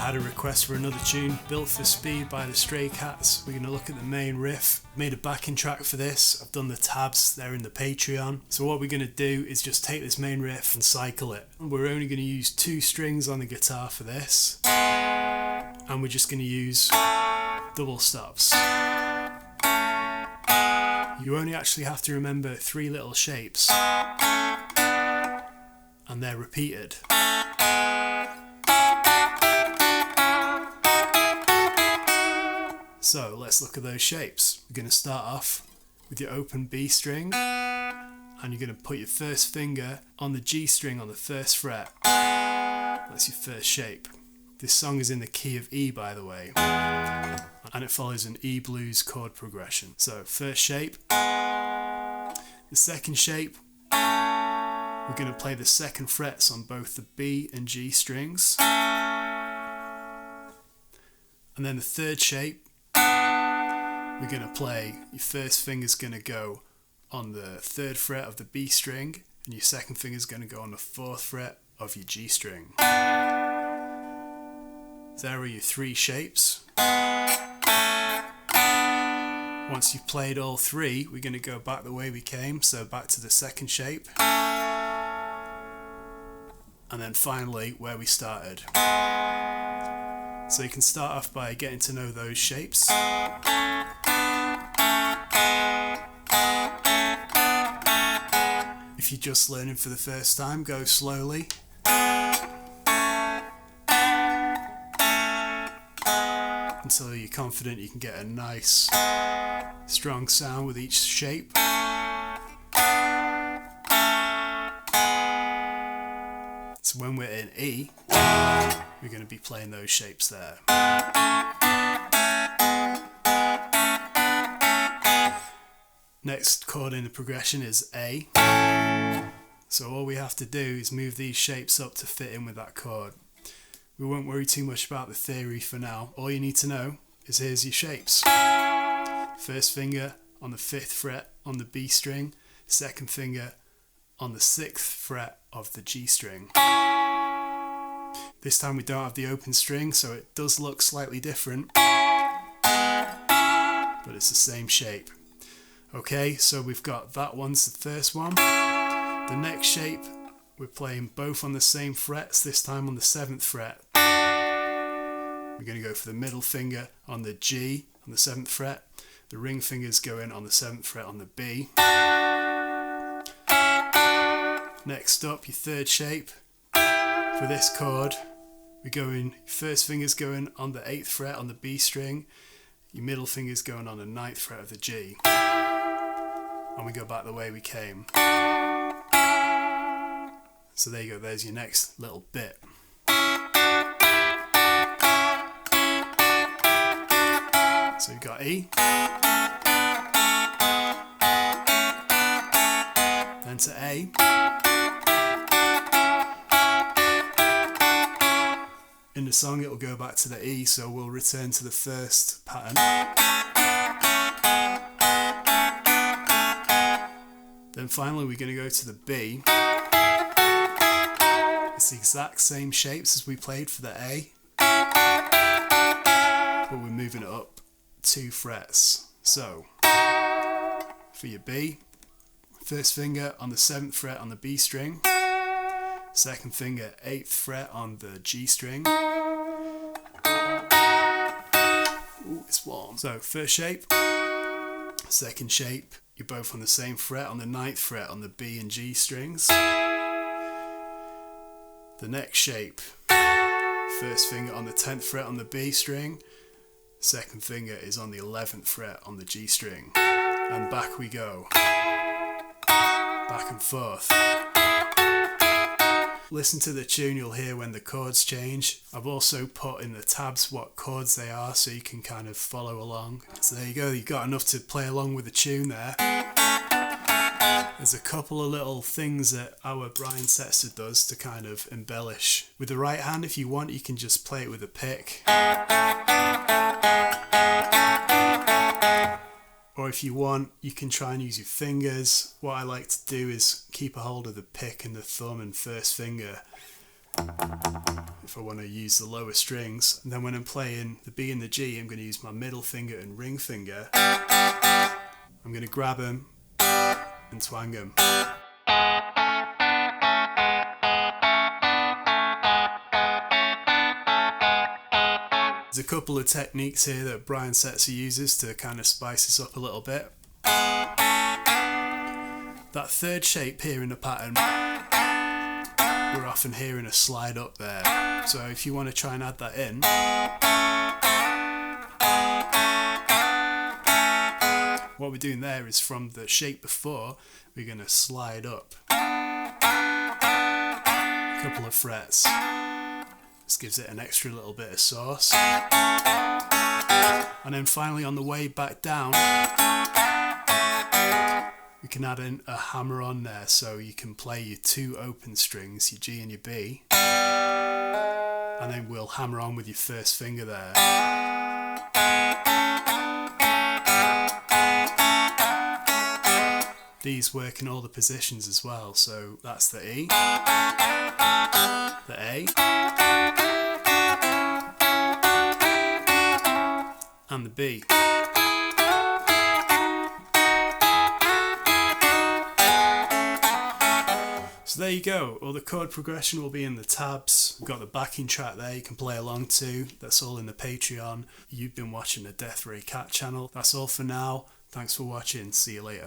had a request for another tune, Built for Speed by the Stray Cats. We're going to look at the main riff. Made a backing track for this. I've done the tabs, they're in the Patreon. So what we're going to do is just take this main riff and cycle it. We're only going to use 2 strings on the guitar for this. And we're just going to use double stops. You only actually have to remember 3 little shapes. And they're repeated. So let's look at those shapes. We're going to start off with your open B string, and you're going to put your first finger on the G string on the 1st fret. That's your first shape. This song is in the key of E, by the way, and it follows an E blues chord progression. So first shape. The second shape, we're going to play the 2nd frets on both the B and G strings. And then the 3rd shape, we're going to play, your first finger's going to go on the 3rd fret of the B string, and your 2nd finger's going to go on the 4th fret of your G string. There are your 3 shapes. Once you've played all 3, we're going to go back the way we came, so back to the 2nd shape. And then finally where we started. So you can start off by getting to know those shapes. If you're just learning for the first time, go slowly. Until you're confident you can get a nice, strong sound with each shape. So when we're in E, we're going to be playing those shapes there. Next chord in the progression is A. So all we have to do is move these shapes up to fit in with that chord. We won't worry too much about the theory for now. All you need to know is here's your shapes. First finger on the 5th fret on the B string, 2nd finger on the 6th fret of the G string. This time we don't have the open string, so it does look slightly different, but it's the same shape. Okay, so we've got that one's the first one. The next shape, we're playing both on the same frets, this time on the 7th fret. We're going to go for the middle finger on the G on the 7th fret. The ring fingers go in on the 7th fret on the B. Next up, your 3rd shape. For this chord, we're going, first finger's going on the 8th fret on the B string. Your middle finger's going on the 9th fret of the G. And we go back the way we came. So there you go, there's your next little bit. So you've got E, then to A, in the song it will go back to the E, so we'll return to the first pattern. Then finally we're going to go to the B. It's the exact same shapes as we played for the A, but we're moving it up 2 frets. So for your B, first finger on the 7th fret on the B string, 2nd finger 8th fret on the G string. Ooh, it's warm. So first shape, 2nd shape, you're both on the same fret on the 9th fret on the B and G strings. The next shape, first finger on the 10th fret on the B string, 2nd finger is on the 11th fret on the G string. And back we go. Back and forth. Listen to the tune, you'll hear when the chords change. I've also put in the tabs what chords they are so you can kind of follow along. So there you go, you've got enough to play along with the tune there. There's a couple of little things that our Brian Setzer does to kind of embellish. With the right hand, if you want, you can just play it with a pick. Or if you want, you can try and use your fingers. What I like to do is keep a hold of the pick and the thumb and first finger if I want to use the lower strings. And then when I'm playing the B and the G, I'm going to use my middle finger and ring finger. I'm going to grab them and twang them. There's a couple of techniques here that Brian Setzer uses to kind of spice this up a little bit. That third shape here in the pattern, we're often hearing a slide up there. So if you want to try and add that in, what we're doing there is from the shape before, we're going to slide up a couple of frets. This gives it an extra little bit of sauce. And then finally on the way back down, we can add in a hammer on there, so you can play your two open strings, your G and your B, and then we'll hammer on with your first finger there. These work in all the positions as well, so that's the E, the A, and the B. So there you go, all the chord progression will be in the tabs. We've got the backing track there you can play along to. That's all in the Patreon. You've been watching the Death Ray Cat channel. That's all for now. Thanks for watching. See you later.